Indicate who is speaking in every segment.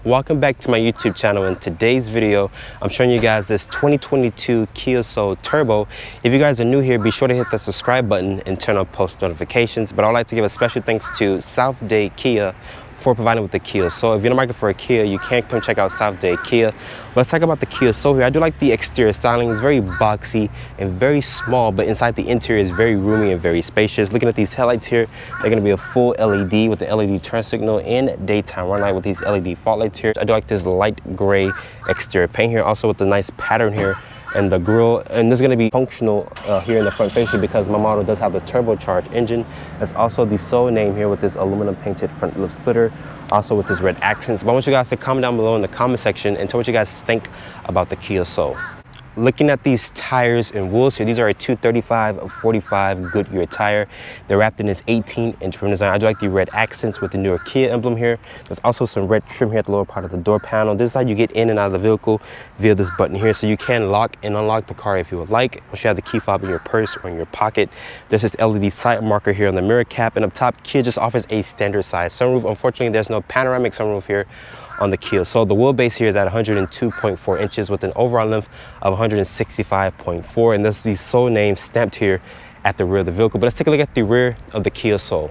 Speaker 1: Welcome back to my YouTube channel. In today's video, I'm showing you guys this 2022 Kia Soul Turbo. If you guys are new here, be sure to hit the subscribe button and turn on post notifications. But I'd like to give a special thanks to Dade Kia for providing with the Kia Soul. If you're in the market for a Kia, you can come check out Dade Kia. Let's talk about the Kia Soul here. I do like the exterior styling. It's very boxy and very small, but inside the interior is very roomy and very spacious. Looking at these headlights here, they're going to be a full LED with the LED turn signal and daytime run light with these LED fog lights here. I do like this light gray exterior paint here, also with the nice pattern here and the grille, and this is going to be functional here in the front facing because my model does have the turbocharged engine. That's also the Soul name here with this aluminum painted front lip splitter, also with this red accents. But I want you guys to comment down below in the comment section and tell what you guys think about the Kia Soul. Looking at these tires and wheels here, these are a 235/45 Goodyear tire. They're wrapped in this 18-inch rim design. I do like the red accents with the newer Kia emblem here. There's also some red trim here at the lower part of the door panel. This is how you get in and out of the vehicle via this button here. So you can lock and unlock the car if you would like. Once you have the key fob in your purse or in your pocket, there's this LED sight marker here on the mirror cap. And up top, Kia just offers a standard size sunroof. Unfortunately, there's no panoramic sunroof here on the Kia. So the wheelbase here is at 102.4 inches with an overall length of 165.4, and there's the Soul name stamped here at the rear of the vehicle. But let's take a look at the rear of the Kia Soul.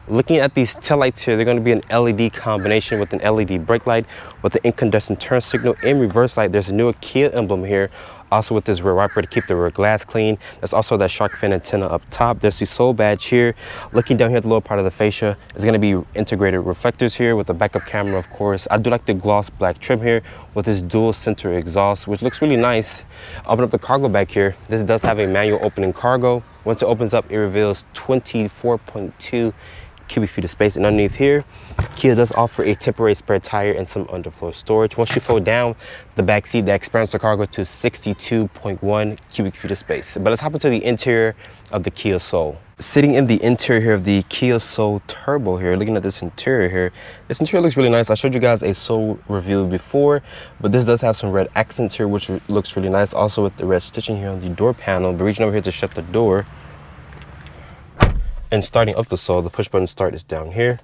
Speaker 1: Looking at these taillights here, they're going to be an LED combination with an LED brake light with the incandescent turn signal and reverse light. There's a newer Kia emblem here, also with this rear wiper to keep the rear glass clean. There's also that shark fin antenna up top. There's the Soul badge here. Looking down here at the lower part of the fascia, it's going to be integrated reflectors here with a backup camera, of course. I do like the gloss black trim here with this dual center exhaust, which looks really nice. Open up the cargo back here. This does have a manual opening cargo. Once it opens up, it reveals 24.2 cubic feet of space, and underneath here, Kia does offer a temporary spare tire and some underfloor storage. Once you fold down the back seat, that expands the cargo to 62.1 cubic feet of space. But let's hop into the interior of the Kia Soul. Sitting in the interior here of the Kia Soul Turbo here, looking at this interior here, this interior looks really nice. I showed you guys a Soul review before, but this does have some red accents here, which looks really nice. Also with the red stitching here on the door panel. But reaching over here to shut the door and starting up the Soul, the push button start is down here.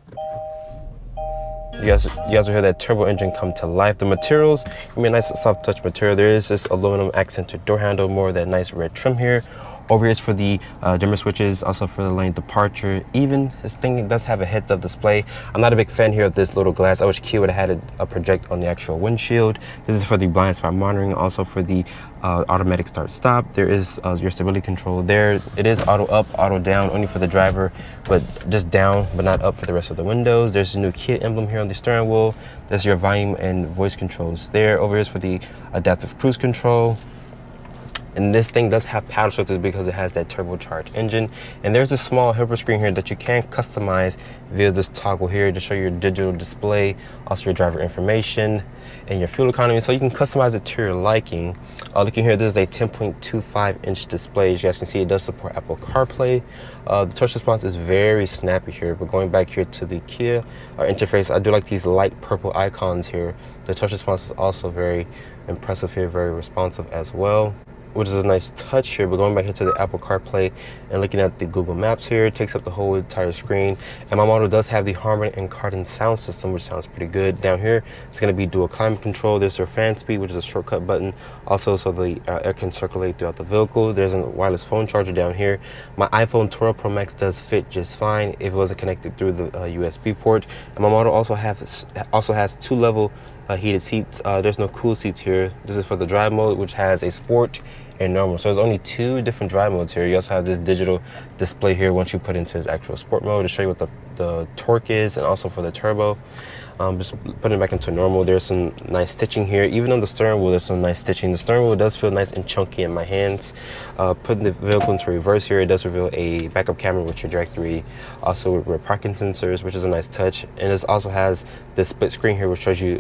Speaker 1: You guys will hear that turbo engine come to life. The materials, I mean, nice soft touch material. There is this aluminum accented door handle, more of that nice red trim here. Over here is for the dimmer switches, also for the lane departure. Even this thing does have a heads-up display. I'm not a big fan here of this little glass. I wish Kia would have had a project on the actual windshield. This is for the blind spot monitoring, also for the automatic start stop. There is your stability control there. It is auto up, auto down, only for the driver, but just down, but not up for the rest of the windows. There's a new Kia emblem here on the steering wheel. There's your volume and voice controls there. Over here is for the adaptive cruise control. And this thing does have paddle shifters because it has that turbocharged engine. And there's a small helper screen here that you can customize via this toggle here to show your digital display, also your driver information and your fuel economy. So you can customize it to your liking. Looking here, this is a 10.25-inch display. As you guys can see, it does support Apple CarPlay. The touch response is very snappy here. But going back here to the Kia interface, I do like these light purple icons here. The touch response is also very impressive here, very responsive as well, which is a nice touch here. But going back here to the Apple CarPlay and looking at the Google Maps here, it takes up the whole entire screen. And my model does have the Harman and Kardon sound system, which sounds pretty good. Down here, it's going to be dual climate control. There's your fan speed, which is a shortcut button, also so the air can circulate throughout the vehicle. There's a wireless phone charger down here. My iPhone 12 Pro Max does fit just fine if it wasn't connected through the USB port. And my model also has two-level heated seats. There's no cool seats here. This is for the drive mode, which has a sport and normal. So there's only two different drive modes here. You also have this digital display here once you put into its actual sport mode to show you what the torque is, and also for the turbo. Just putting it back into normal. There's some nice stitching here. Even on the steering wheel, there's some nice stitching. The steering wheel does feel nice and chunky in my hands. Putting the vehicle into reverse here, it does reveal a backup camera with trajectory, also with rear parking sensors, which is a nice touch. And this also has this split screen here, which shows you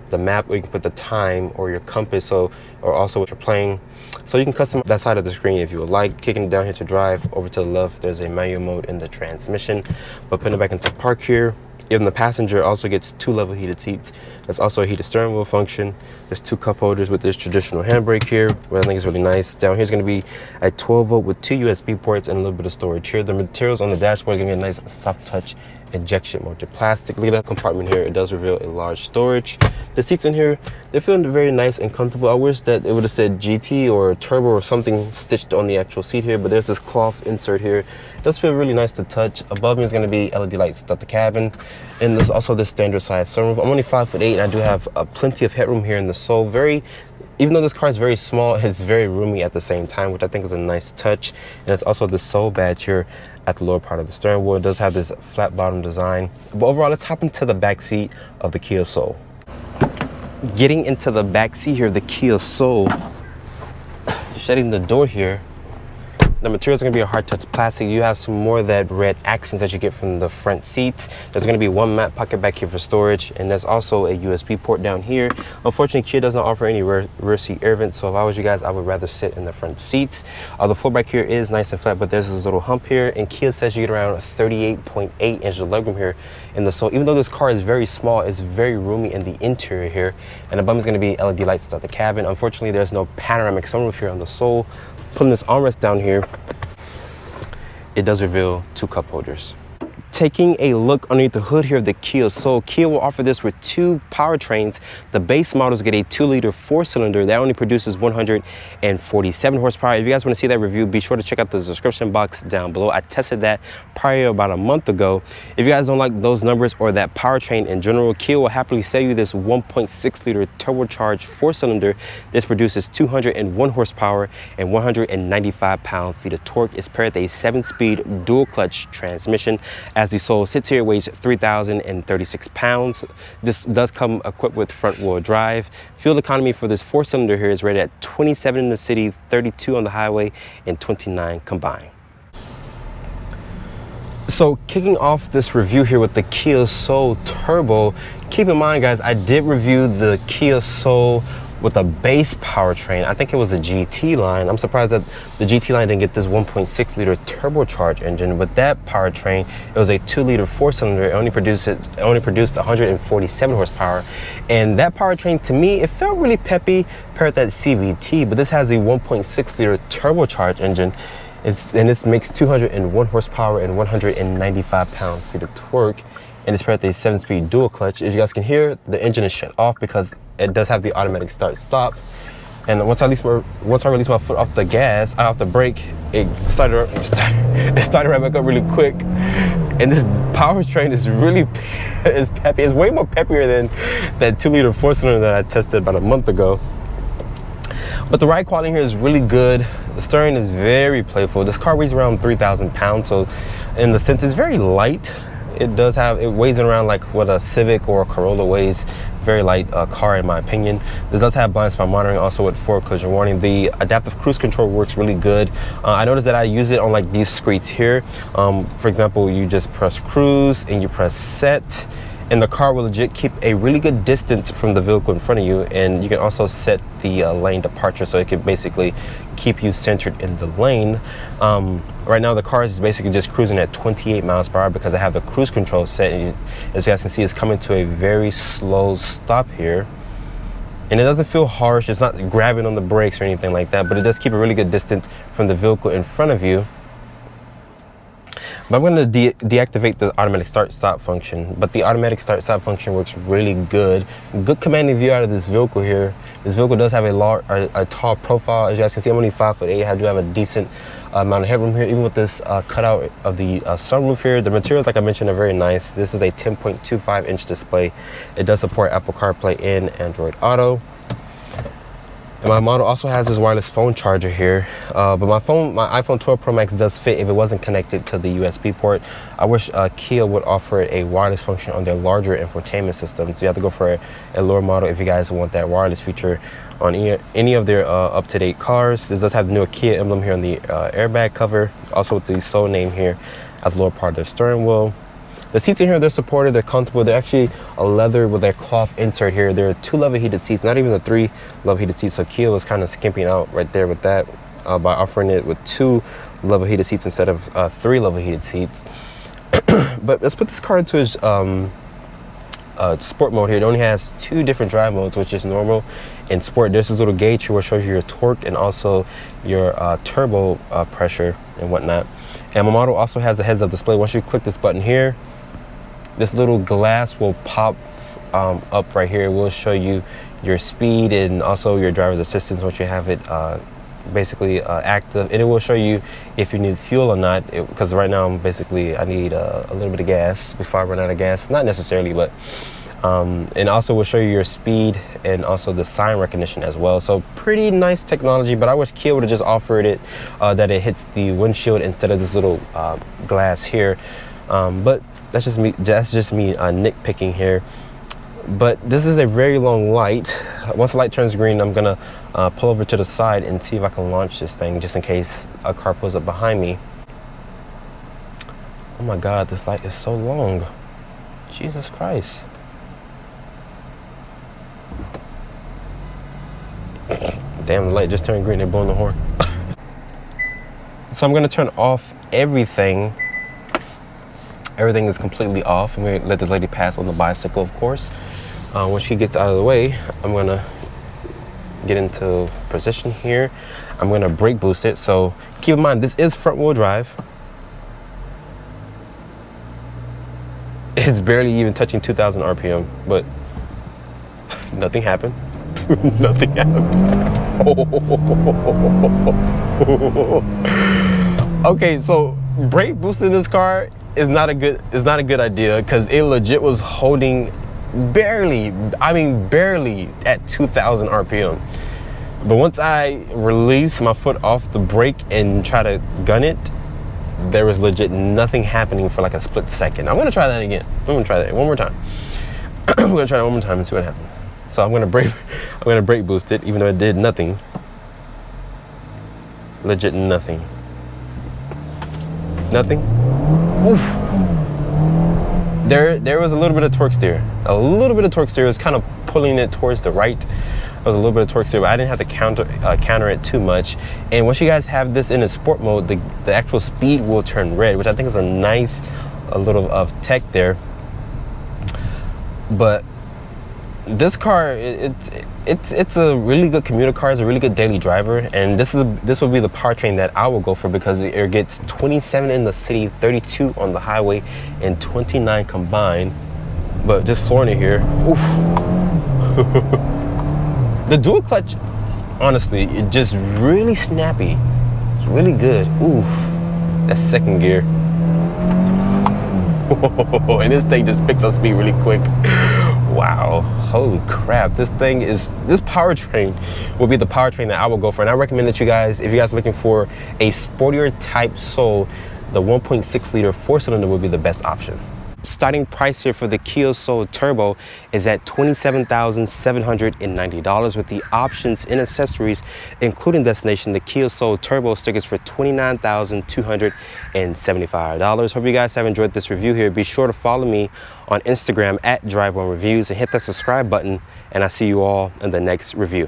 Speaker 1: the map, where you can put the time or your compass, or also what you're playing. So you can customize that side of the screen if you would like. Kicking it down here to drive, over to the left, there's a manual mode in the transmission. But putting it back into park here, even the passenger also gets two-level heated seats. There's also a heated steering wheel function. There's two cup holders with this traditional handbrake here, which I think is really nice. Down here is going to be a 12-volt with two USB ports and a little bit of storage here. The materials on the dashboard are going to be a nice soft touch injection molded plastic. Look at that compartment here. It does reveal a large storage. The seats in here, they're feeling very nice and comfortable. I wish that it would have said GT or turbo or something stitched on the actual seat here, but there's this cloth insert here. It does feel really nice to touch. Above me is going to be LED lights throughout the cabin, and there's also this standard size sunroof. I'm only 5'8", and I do have plenty of headroom here in the sole. Even though this car is very small, it's very roomy at the same time, which I think is a nice touch. And it's also the Soul badge here at the lower part of the steering wheel. It does have this flat bottom design. But overall, let's hop into the back seat of the Kia Soul. Getting into the back seat here of the Kia Soul, shutting the door here. The material is going to be a hard touch plastic. You have some more of that red accents that you get from the front seats. There's going to be one mat pocket back here for storage, and there's also a USB port down here. Unfortunately, Kia doesn't offer any rear seat air vents, so if I was you guys, I would rather sit in the front seats. The floor back here is nice and flat, but there's this little hump here, and Kia says you get around 38.8 inches of legroom here in the Soul. Even though this car is very small, it's very roomy in the interior here, and above is going to be LED lights throughout the cabin. Unfortunately, there's no panoramic sunroof here on the Soul. Putting this armrest down here, it does reveal 2 cup holders. Taking a look underneath the hood here of the Kia Soul, Kia will offer this with 2 powertrains. The base models get a 2-liter 4-cylinder that only produces 147 horsepower. If you guys want to see that review, be sure to check out the description box down below. I tested that prior about a month ago. If you guys don't like those numbers or that powertrain in general, Kia will happily sell you this 1.6-liter turbocharged 4-cylinder. This produces 201 horsepower and 195 pound-feet of torque. It's paired with a 7-speed dual-clutch transmission. As the Soul sits here, it weighs 3,036 pounds. This does come equipped with front-wheel drive. Fuel economy for this 4-cylinder here is rated at 27 in the city, 32 on the highway, and 29 combined. So kicking off this review here with the Kia Soul Turbo, keep in mind, guys, I did review the Kia Soul with a base powertrain. I think it was the GT line. I'm surprised that the GT line didn't get this 1.6-liter turbocharged engine. With that powertrain, it was a 2-liter 4-cylinder. It only produced 147 horsepower. And that powertrain, to me, it felt really peppy paired with that CVT, but this has a 1.6-liter turbocharged engine. And this makes 201 horsepower and 195 pound-feet of torque. And it's paired with a 7-speed dual clutch. As you guys can hear, the engine is shut off because it does have the automatic start-stop. And once I release my foot off the gas, off the brake, it started right back up really quick. And this powertrain is really peppy. It's way more peppier than that 2-liter 4-cylinder that I tested about a month ago. But the ride quality here is really good. The steering is very playful. This car weighs around 3,000 pounds, so in the sense it's very light. It weighs around like what a Civic or a Corolla weighs. Very light car in my opinion. This does have blind spot monitoring, also with forward collision warning. The adaptive cruise control works really good. I noticed that I use it on like these streets here. For example, you just press cruise and you press set, and the car will legit keep a really good distance from the vehicle in front of you. And you can also set the lane departure, so it can basically keep you centered in the lane. Right now the car is basically just cruising at 28 miles per hour because I have the cruise control set, and as you guys can see, it's coming to a very slow stop here. And it doesn't feel harsh, it's not grabbing on the brakes or anything like that, but it does keep a really good distance from the vehicle in front of you. But I'm going to deactivate the automatic start-stop function. But the automatic start-stop function works really good. Good commanding view out of this vehicle here. This vehicle does have a tall profile. As you guys can see, I'm only 5'8". I do have a decent amount of headroom here, even with this cutout of the sunroof here. The materials, like I mentioned, are very nice. This is a 10.25-inch display. It does support Apple CarPlay and Android Auto. And my model also has this wireless phone charger here, but my iPhone 12 Pro Max does fit if it wasn't connected to the USB port. I wish Kia would offer a wireless function on their larger infotainment system. So you have to go for a lower model if you guys want that wireless feature on any of their up-to-date cars. This does have the new Kia emblem here on the airbag cover, also with the Soul name here at the lower part of their steering wheel. The seats in here, they're supported, they're comfortable. They're actually a leather with their cloth insert here. There are 2 level heated seats, not even the 3 level heated seats. So Kia was kind of skimping out right there with that by offering it with 2 level heated seats instead of 3 level heated seats. But let's put this car into its sport mode here. It only has 2 different drive modes, which is normal and sport. There's this little gauge here which shows you your torque and also your turbo pressure and whatnot. And my model also has a heads-up display. Once you click this button here, this little glass will pop up right here. It will show you your speed and also your driver's assistance once you have it basically active, and it will show you if you need fuel or not, because right now I need a little bit of gas before I run out of gas. Not necessarily, but and also will show you your speed and also the sign recognition as well. So pretty nice technology, but I wish Kia would have just offered it that it hits the windshield instead of this little glass here. But that's just me nitpicking here. But this is a very long light. Once the light turns green, I'm gonna pull over to the side and see if I can launch this thing, just in case a car pulls up behind me. Oh my God, this light is so long. Jesus Christ. Damn, the light just turned green, they're blowing the horn. So I'm gonna turn off everything. Everything is completely off. I'm gonna let this lady pass on the bicycle, of course. When she gets out of the way, I'm gonna get into position here. I'm gonna brake boost it. So keep in mind, this is front wheel drive. It's barely even touching 2,000 RPM, but nothing happened. Nothing happened. Okay, so brake boosting this car is not a good idea, because it legit was holding barely at 2,000 RPM. But once I release my foot off the brake and try to gun it, there was legit nothing happening for like a split second. I'm gonna try that again. I'm gonna try that one more time. I'm gonna try that one more time and see what happens. So I'm gonna brake boost it, even though it did nothing. Legit nothing. Nothing. Oof. There was a little bit of torque steer. A little bit of torque steer was kind of pulling it towards the right. There was a little bit of torque steer, but I didn't have to counter it too much. And once you guys have this in a sport mode, the actual speed will turn red, which I think is a nice little of tech there. But this car, it's a really good commuter car. It's a really good daily driver, and this will be the powertrain that I will go for, because it gets 27 in the city, 32 on the highway, and 29 combined. But just flooring it here. Oof. The dual clutch, honestly, it just really snappy. It's really good. Oof. That second gear. And this thing just picks up speed really quick. Wow, holy crap. This powertrain will be the powertrain that I will go for. And I recommend that you guys, if you guys are looking for a sportier type Soul, the 1.6 liter 4-cylinder would be the best option. Starting price here for the Kia Soul Turbo is at $27,790 with the options and accessories, including destination, the Kia Soul Turbo stickers for $29,275. Hope you guys have enjoyed this review here. Be sure to follow me on Instagram at Drive1Reviews and hit that subscribe button, and I'll see you all in the next review.